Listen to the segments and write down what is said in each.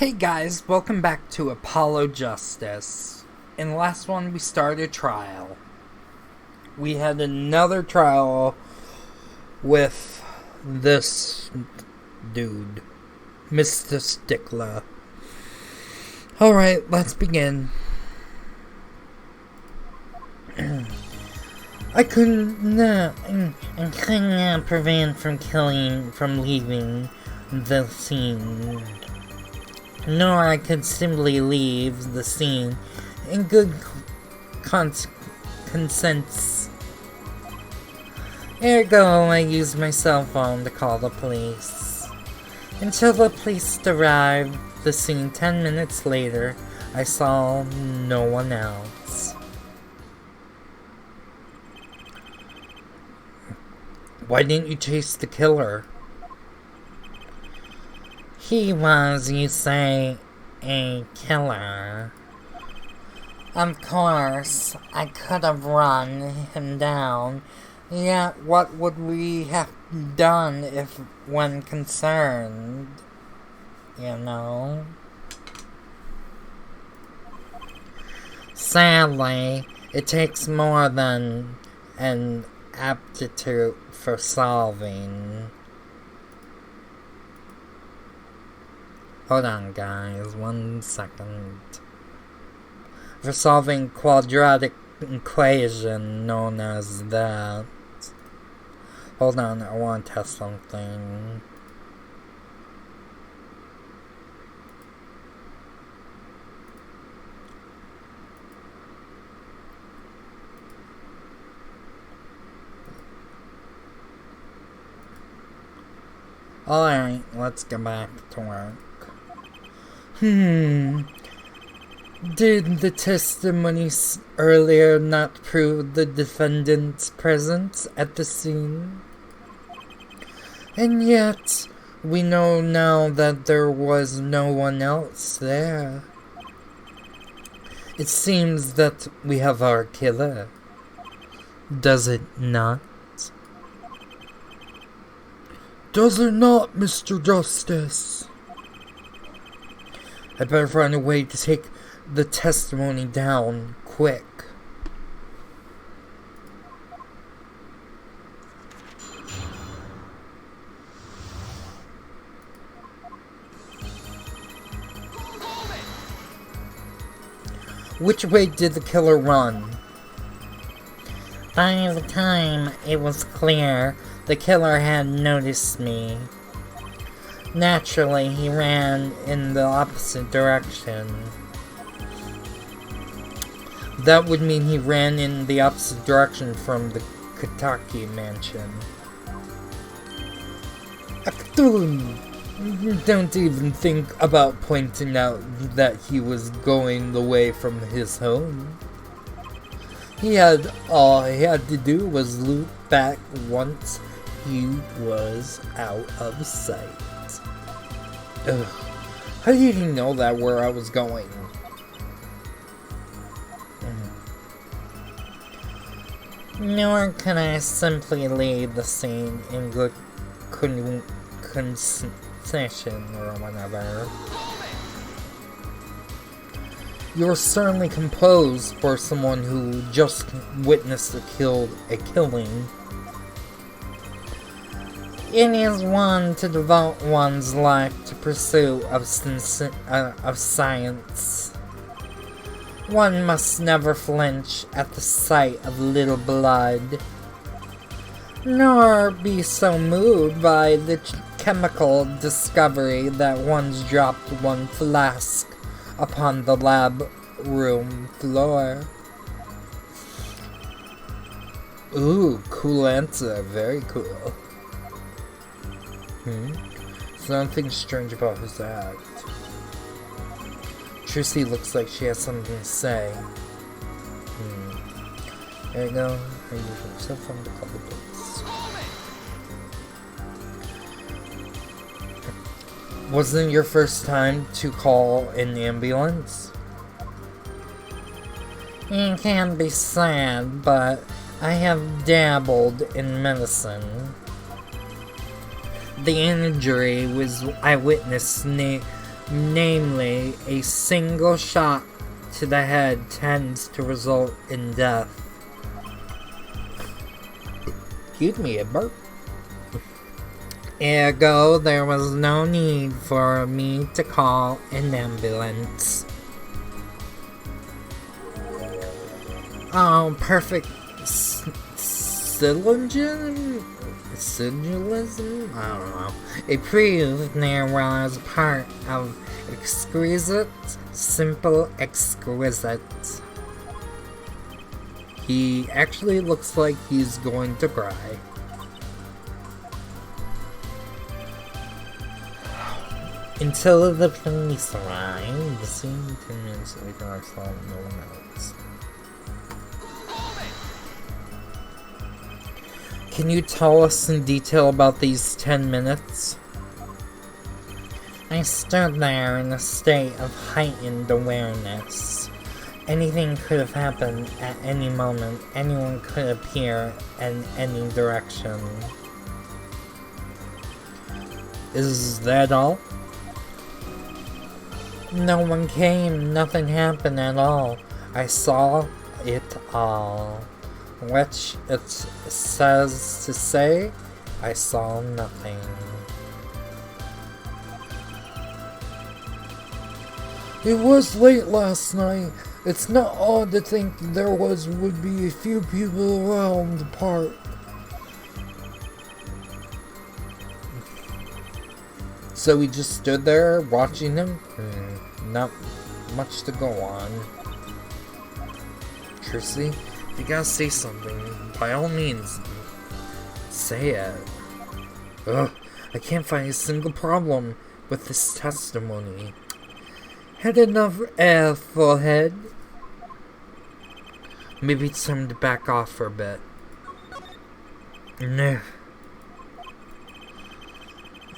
Hey guys, welcome back to Apollo Justice. In the last one we started a trial. We had another trial with this dude, Mr. Stickler. Alright, let's begin. I could not prevent from leaving the scene. Nor I could simply leave the scene in good consents. Ergo, I used my cell phone to call the police. Until the police arrived the scene 10 minutes later, I saw no one else. Why didn't you chase the killer? He was, you say, a killer. Of course, I could have run him down, yet what would we have done if when concerned, you know? Sadly, it takes more than an aptitude for solving. Hold on, guys, 1 second. For solving quadratic equation known as that. Hold on, I want to test something. Alright, let's get back to work. Did the testimonies earlier not prove the defendant's presence at the scene? And yet, we know now that there was no one else there. It seems that we have our killer. Does it not? Does it not, Mr. Justice? I better find a way to take the testimony down quick. Which way did the killer run? By the time it was clear, the killer had noticed me. Naturally, he ran in the opposite direction. That would mean he ran in the opposite direction from the Kataki mansion. Don't even think about pointing out that he was going away from his home. All he had to do was loop back once he was out of sight. Ugh. How did he know that where I was going? Nor can I simply leave the scene in good concession or whatever. You're certainly composed for someone who just witnessed a killing. It is one to devote one's life to pursuit of science. One must never flinch at the sight of little blood, nor be so moved by the chemical discovery that one's dropped one flask upon the lab room floor. Ooh, cool answer, very cool. Something strange about his act. Trissy looks like she has something to say. There you go. I use your cell phone to call the police. Wasn't it your first time to call an ambulance? It can be sad, but I have dabbled in medicine. The injury was I witnessed Namely, a single shot to the head tends to result in death. Excuse me, a burp. Ergo, there was no need for me to call an ambulance. Oh, perfect syllogism? Sigillism? I don't know. It proved there was part of exquisite, simple exquisite. He actually looks like he's going to cry. Until the police arrived, the scene 10 minutes later I saw no one else. Can you tell us in detail about these 10 minutes? I stood there in a state of heightened awareness. Anything could have happened at any moment. Anyone could appear in any direction. Is that all? No one came. Nothing happened at all. I saw it all. Which it says to say, I saw nothing. It was late last night. It's not odd to think there would be a few people around the park. So we just stood there watching him? Not much to go on. Tracy, if you gotta say something, by all means, say it. Ugh, I can't find a single problem with this testimony. Had enough air, fullhead. Maybe it's time to back off for a bit. No.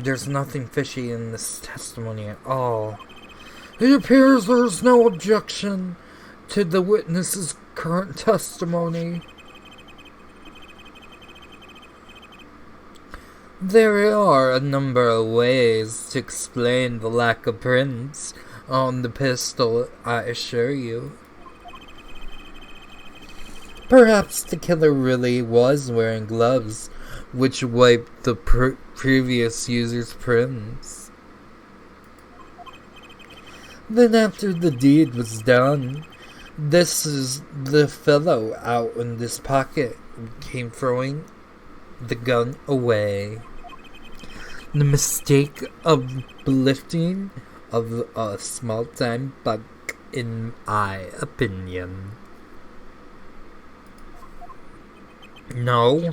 There's nothing fishy in this testimony at all. It appears there's no objection to the witness's current testimony. There are a number of ways to explain the lack of prints on the pistol, I assure you. Perhaps the killer really was wearing gloves, which wiped the previous user's prints. Then after the deed was done, this is the fellow out in this pocket came throwing the gun away. The mistake of lifting of a small-time buck, in my opinion. No.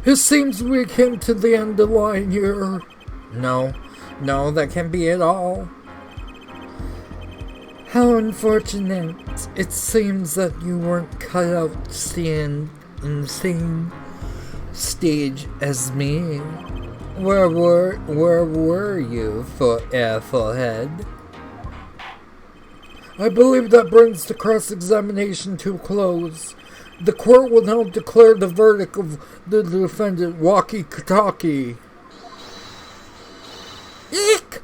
It seems we came to the end of the line here. No, that can't be it all. How unfortunate. It seems that you weren't cut out to stand in the same stage as me. Where were you, fullhead? I believe that brings the cross-examination to a close. The court will now declare the verdict of the defendant, Walkie-Talkie. Eek!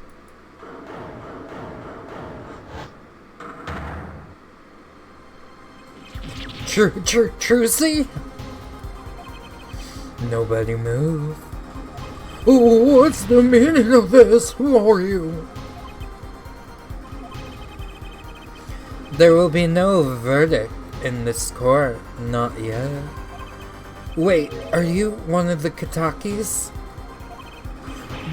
Trucy? Nobody move. Oh, what's the meaning of this? Who are you? There will be no verdict in this court, not yet. Wait, are you one of the Katakis?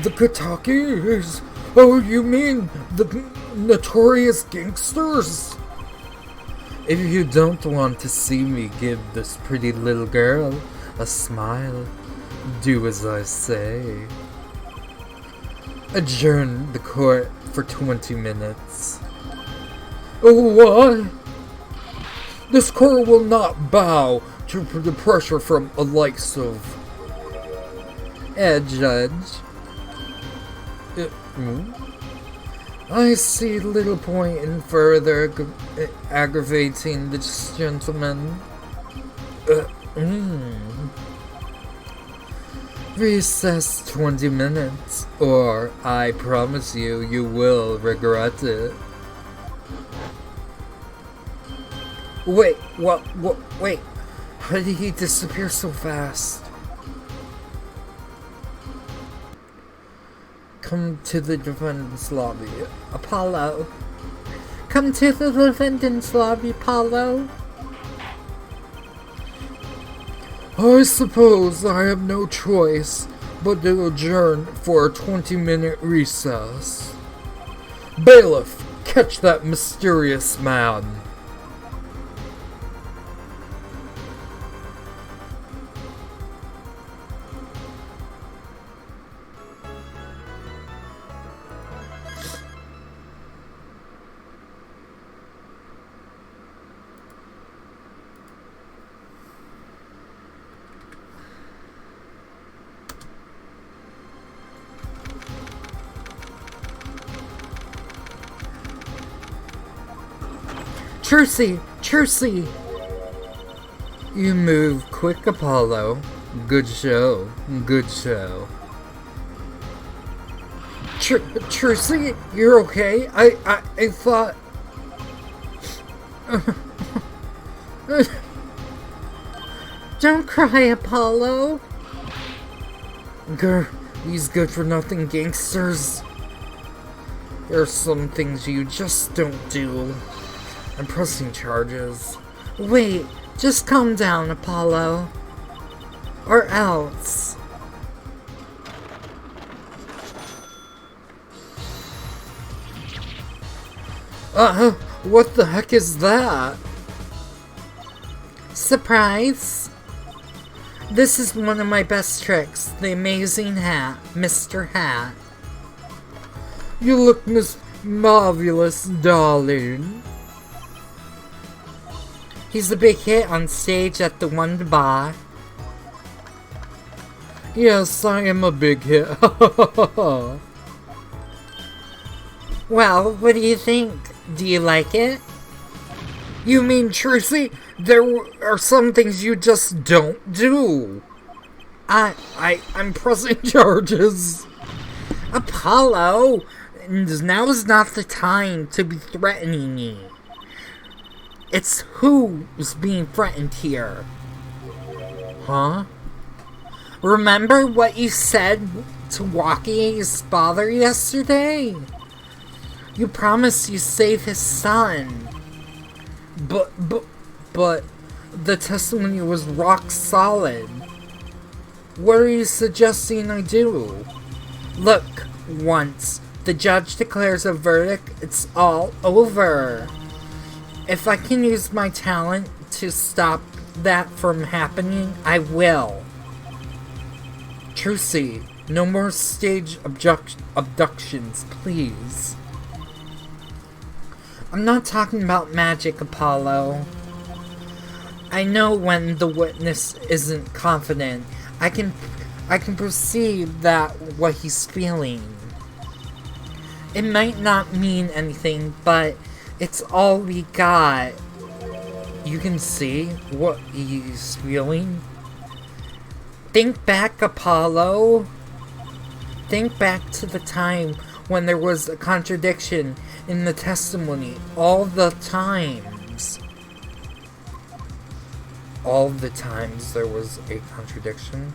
The Katakis? Oh, you mean the notorious gangsters? If you don't want to see me give this pretty little girl a smile, do as I say. Adjourn the court for 20 minutes. Oh, what? This court will not bow to the pressure from the likes of... Judge. I see little point in further aggravating this gentleman. Recess 20 minutes, or I promise you, you will regret it. Wait, wait. How did he disappear so fast? Come to the defendant's lobby, Apollo. Come to the defendant's lobby, Apollo. I suppose I have no choice but to adjourn for a 20-minute recess. Bailiff, catch that mysterious man. Trucy! You move quick, Apollo. Good show. Trucy, you're okay? I thought... Don't cry, Apollo. These good-for-nothing gangsters. There are some things you just don't do. I'm pressing charges. Wait, just calm down, Apollo. Or else. What the heck is that? Surprise! This is one of my best tricks, the amazing hat, Mr. Hat. You look marvelous, darling. He's a big hit on stage at the one bar. Yes, I am a big hit. Well, what do you think? Do you like it? You mean, Trucy, there are some things you just don't do. I'm pressing charges. Apollo, now is not the time to be threatening me. It's who's being threatened here. Huh? Remember what you said to Walkie's father yesterday? You promised you'd save his son. But the testimony was rock solid. What are you suggesting I do? Look, once the judge declares a verdict, it's all over. If I can use my talent to stop that from happening, I will. Trucy, no more stage abductions, please. I'm not talking about magic, Apollo. I know when the witness isn't confident. I can perceive that what he's feeling. It might not mean anything, but it's all we got. You can see what he's feeling. Think back, Apollo. Think back to the time when there was a contradiction in the testimony. All the times there was a contradiction.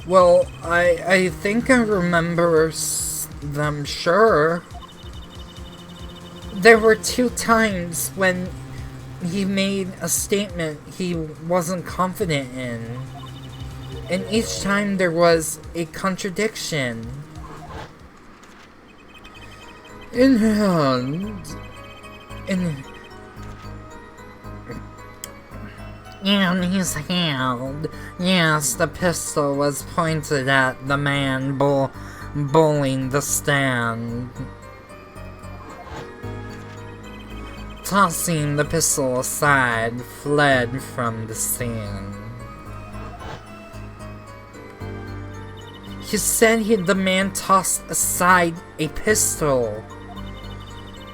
Well, I think I remember them, sure. There were 2 times when he made a statement he wasn't confident in. And each time there was a contradiction. In hand. in his hand. Yes, the pistol was pointed at the man bowling the stand. Tossing the pistol aside, fled from the scene. He said the man tossed aside a pistol,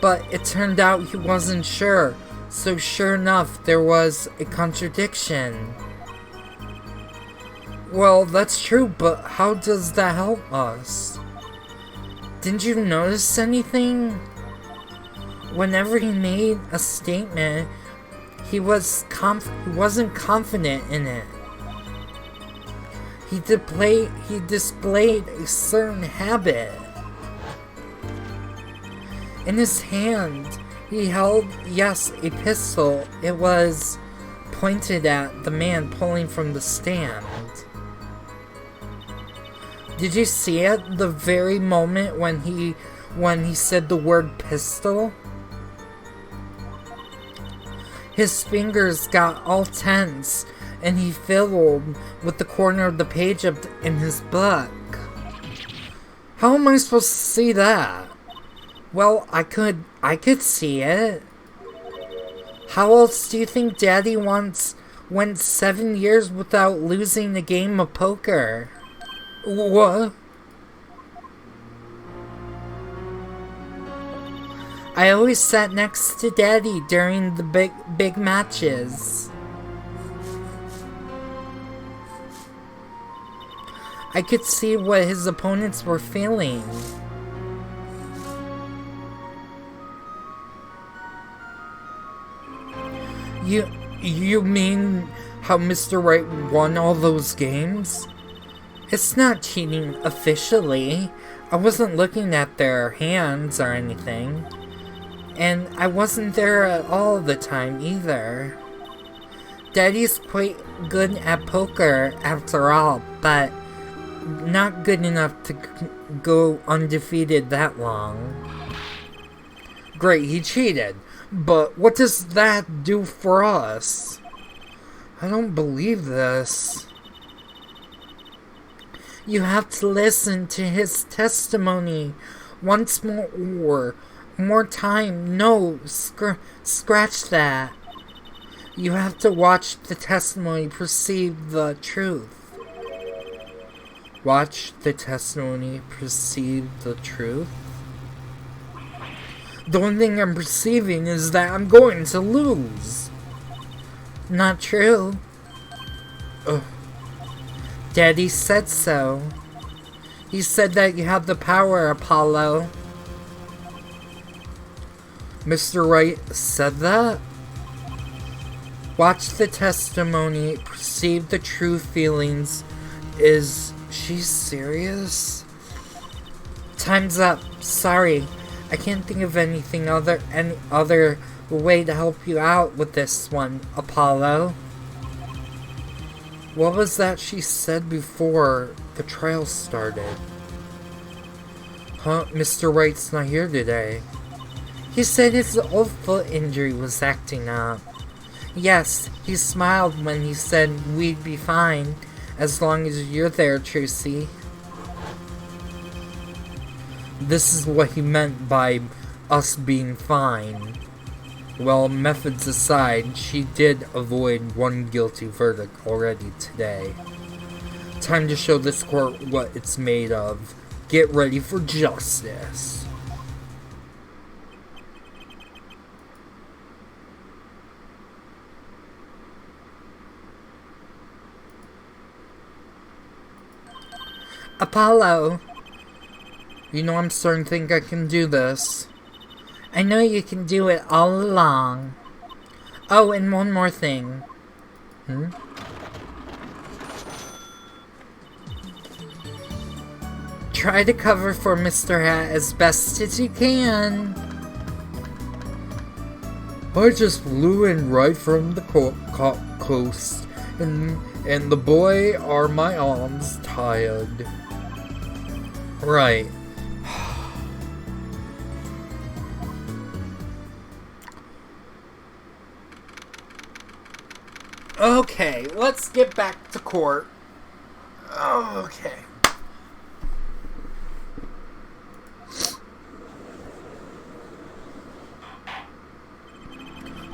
but it turned out he wasn't sure, so sure enough there was a contradiction. Well, that's true, but how does that help us? Didn't you notice anything? Whenever he made a statement, he wasn't confident in it. He displayed a certain habit. In his hand, he held, yes, a pistol. It was pointed at the man pulling from the stand. Did you see it the very moment when he said the word pistol? His fingers got all tense, and he fiddled with the corner of the page in his book. How am I supposed to see that? Well, I could see it. How else do you think Daddy once went 7 years without losing a game of poker? What? I always sat next to Daddy during the big matches. I could see what his opponents were feeling. You mean how Mr. Wright won all those games? It's not cheating officially. I wasn't looking at their hands or anything. And I wasn't there at all the time either. Daddy's quite good at poker after all, but not good enough to go undefeated that long. Great, he cheated. But what does that do for us? I don't believe this. You have to listen to his testimony once more time. No, scratch that. You have to watch the testimony perceive the truth. Watch the testimony perceive the truth? The only thing I'm perceiving is that I'm going to lose. Not true. Ugh. Daddy said so. He said that you have the power, Apollo. Mr. Wright said that? Watch the testimony, perceive the true feelings. Is she serious? Time's up. Sorry. I can't think of any other way to help you out with this one, Apollo. What was that she said before the trial started? Huh? Mr. Wright's not here today. He said his old foot injury was acting up. Yes, he smiled when he said we'd be fine, as long as you're there, Tracy. This is what he meant by us being fine. Well, methods aside, she did avoid one guilty verdict already today. Time to show this court what it's made of. Get ready for justice. Apollo! You know, I'm starting to think I can do this. I know you can do it all along. Oh, and one more thing. Try to cover for Mr. Hat as best as you can. I just flew in right from the coast, and the boy are my arms tired. Right. Okay, let's get back to court. Okay.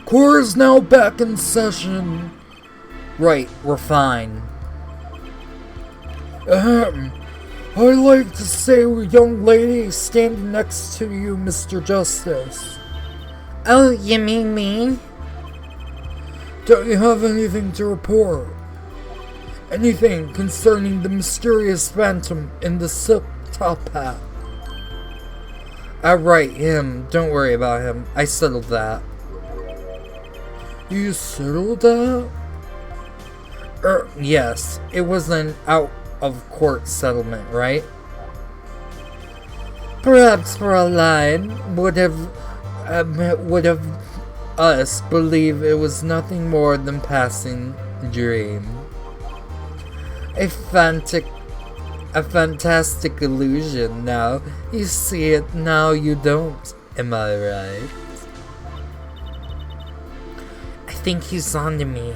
Court is now back in session. Right, we're fine. I'd like to say, young lady standing next to you, Mr. Justice. Oh, you mean me? Don't you have anything to report? Anything concerning the mysterious phantom in the silk top hat? Right, him. Don't worry about him. I settled that. You settled that? Yes. It was an out-of-court settlement, right? Perhaps for a line would have us believe it was nothing more than passing dream. A fantastic illusion. Now you see it, now you don't. Am I right? I think he's on to me.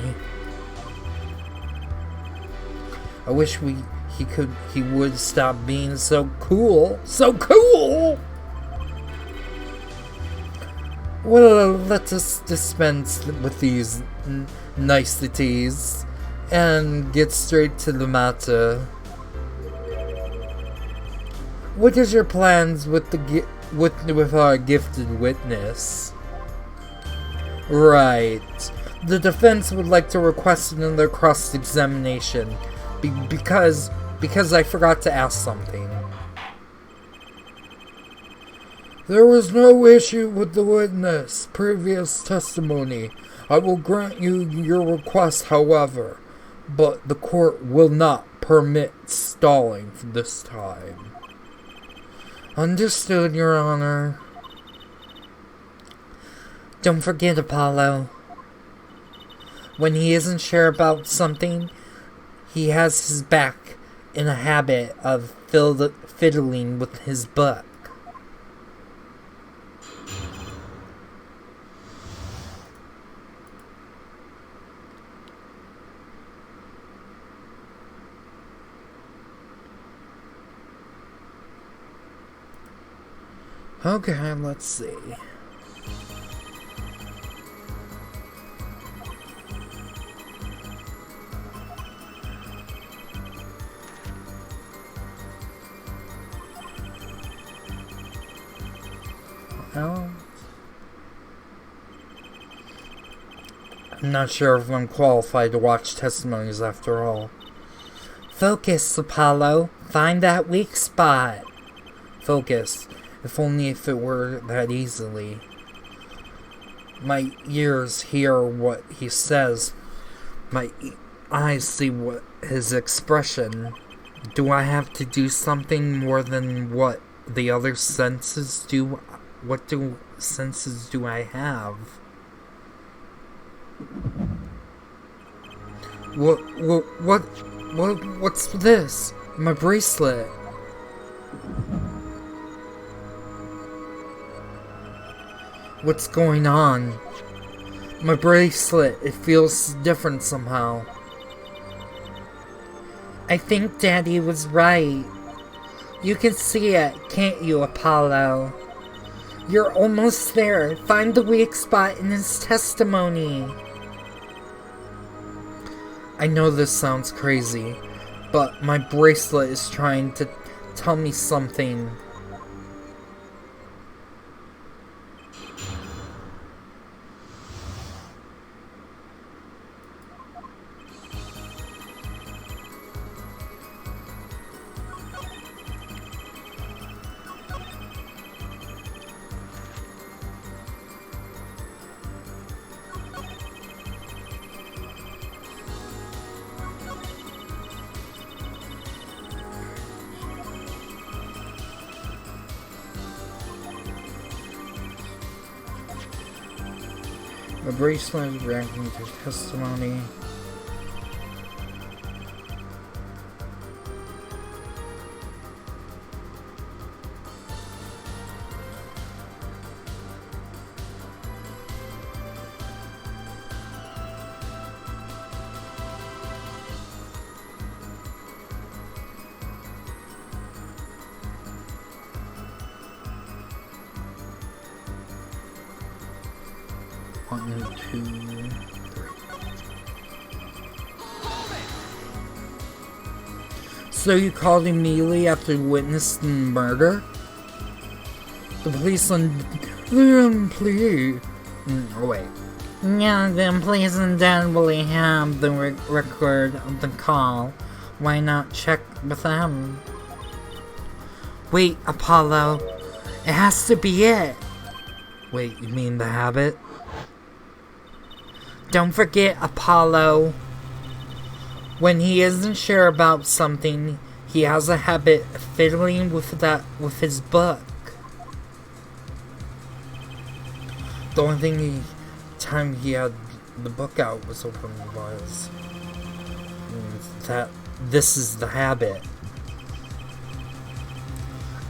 I wish he would stop being so cool. So cool! Well, let us dispense with these niceties and get straight to the matter. What is your plans with with our gifted witness? Right. The defense would like to request another cross-examination because I forgot to ask something. There was no issue with the witness' previous testimony. I will grant you your request, however, but the court will not permit stalling this time. Understood, Your Honor. Don't forget, Apollo. When he isn't sure about something, he has his back in a habit of fiddling with his butt. Okay, let's see. Well, I'm not sure if I'm qualified to watch testimonies after all. Focus, Apollo. Find that weak spot. Focus. If it were that easily. My ears hear what he says. My eyes see what his expression. Do I have to do something more than what the other senses do? What senses do I have? What's this? My bracelet. What's going on? My bracelet, it feels different somehow. I think Daddy was right. You can see it, can't you, Apollo? You're almost there. Find the weak spot in his testimony. I know this sounds crazy, but my bracelet is trying to tell me something. A bracelet reacting to testimony. 1, 2, 3. So you called immediately after you witnessed the murder? The police wait. Yeah, the police undoubtedly have the record of the call. Why not check with them? Wait, Apollo. It has to be it. Wait, you mean the habit? Don't forget, Apollo. When he isn't sure about something, he has a habit of fiddling with his book. The only time he had the book out was open was that this is the habit.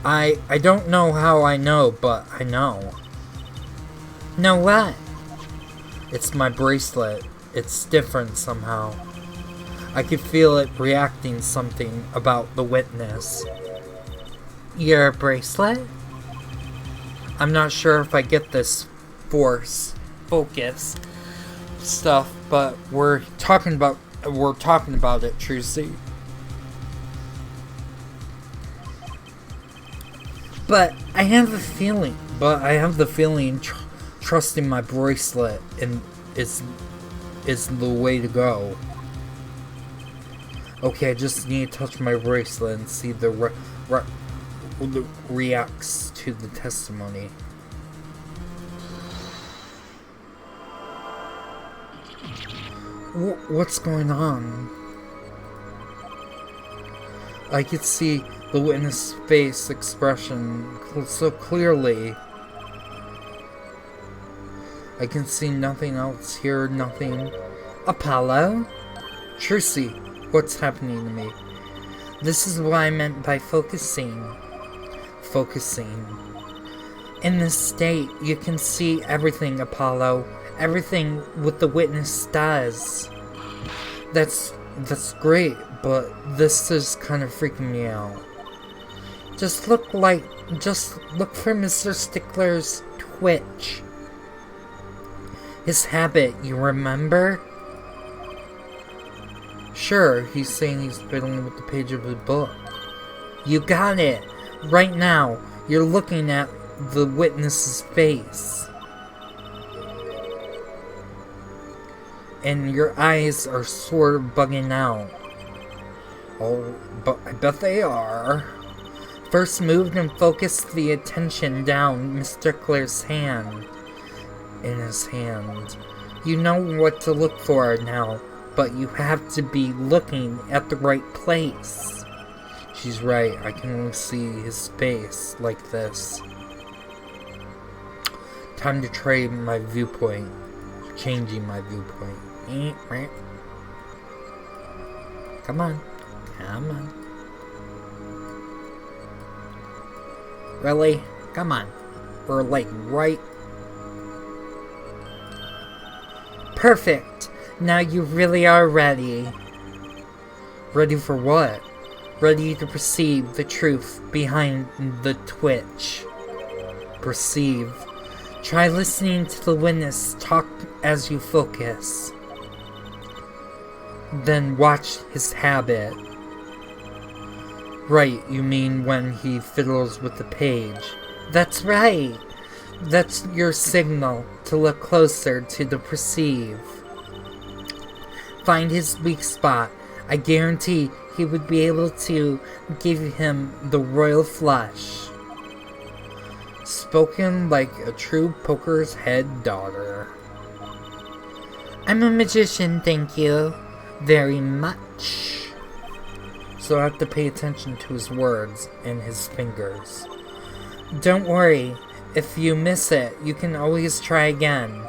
I don't know how I know, but I know. Know what? It's my bracelet. It's different somehow. I could feel it reacting something about the witness. Your bracelet? I'm not sure if I get this focus stuff, but we're talking about it, Trucy. But I have the feeling trusting my bracelet is the way to go. Okay, I just need to touch my bracelet and see the reacts to the testimony. What's going on? I could see the witness' face expression so clearly. I can see nothing else, hear nothing. Apollo? Trucy, what's happening to me? This is what I meant by focusing. Focusing. In this state, you can see everything, Apollo. Everything what the witness does. That's great, but this is kind of freaking me out. Just look for Mr. Stickler's twitch. His habit, you remember? Sure, he's saying he's fiddling with the page of the book. You got it! Right now, you're looking at the witness's face. And your eyes are sort of bugging out. Oh, but I bet they are. First moved and focused the attention down Mr. Stickler's hand. In his hand. You know what to look for now, but you have to be looking at the right place. She's right, I can only see his face like this. Time to trade my viewpoint. Changing my viewpoint. Come on. Come on. Really? Come on. We're like right. Perfect. Now you really are ready. Ready for what? Ready to perceive the truth behind the twitch. Perceive. Try listening to the witness talk as you focus. Then watch his habit. Right, you mean when he fiddles with the page. That's right. That's your signal to look closer to the perceive. Find his weak spot. I guarantee he would be able to give him the royal flush. Spoken like a true poker's head daughter. I'm a magician, thank you. Very much. So I have to pay attention to his words and his fingers. Don't worry. If you miss it, you can always try again.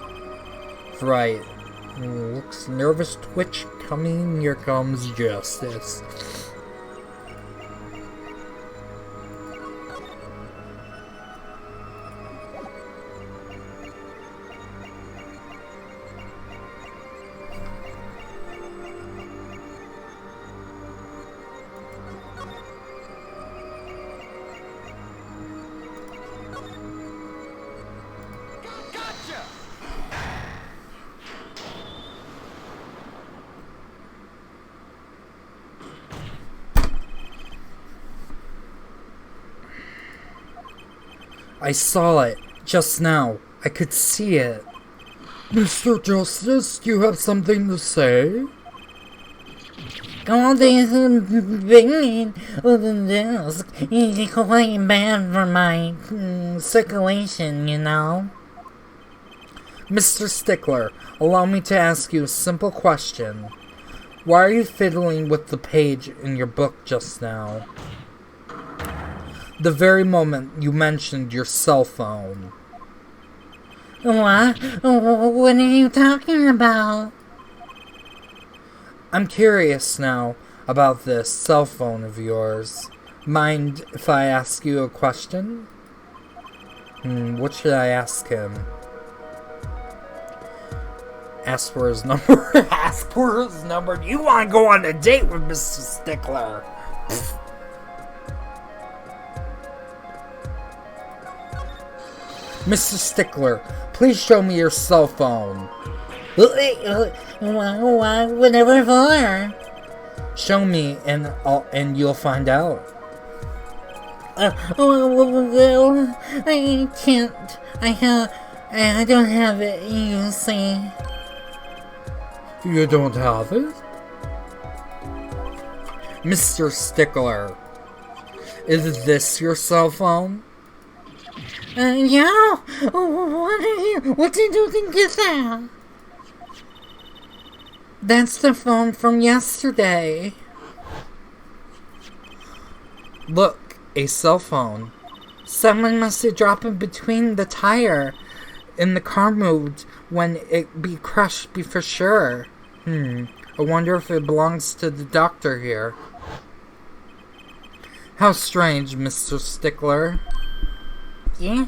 Right. Looks nervous twitch coming. Here comes Justice. I saw it just now. I could see it. Mr. Justice, do you have something to say? All these being this is quite bad for my circulation, you know. Mr. Stickler, allow me to ask you a simple question. Why are you fiddling with the page in your book just now? The very moment you mentioned your cell phone. What? What are you talking about? I'm curious now about this cell phone of yours. Mind if I ask you a question? What should I ask him? Ask for his number. Ask for his number. Do you want to go on a date with Mr. Stickler? Mr. Stickler, please show me your cell phone. Whatever for? Show me, and you'll find out. Well, I can't. I don't have it, you see. You don't have it? Mr. Stickler, is this your cell phone? Yeah. What did you think is that? That's the phone from yesterday. Look, a cell phone. Someone must have dropped it between the tire and the car moved when it be crushed for sure. I wonder if it belongs to the doctor here. How strange, Mr. Stickler. Yeah?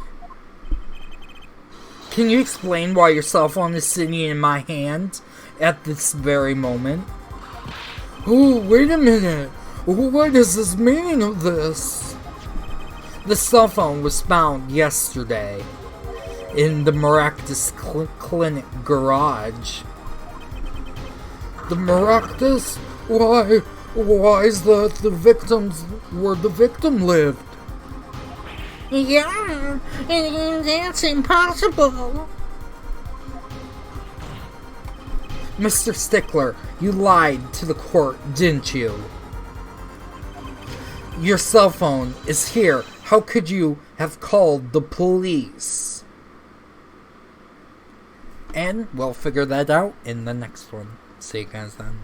Can you explain why your cell phone is sitting in my hand at this very moment? Oh, wait a minute. What is this meaning of this? The cell phone was found yesterday in the Maractus Clinic garage. The Maractus? Why is that the victim's where the victim lived? Yeah, that's impossible. Mr. Stickler, you lied to the court, didn't you? Your cell phone is here. How could you have called the police? And we'll figure that out in the next one. See you guys then.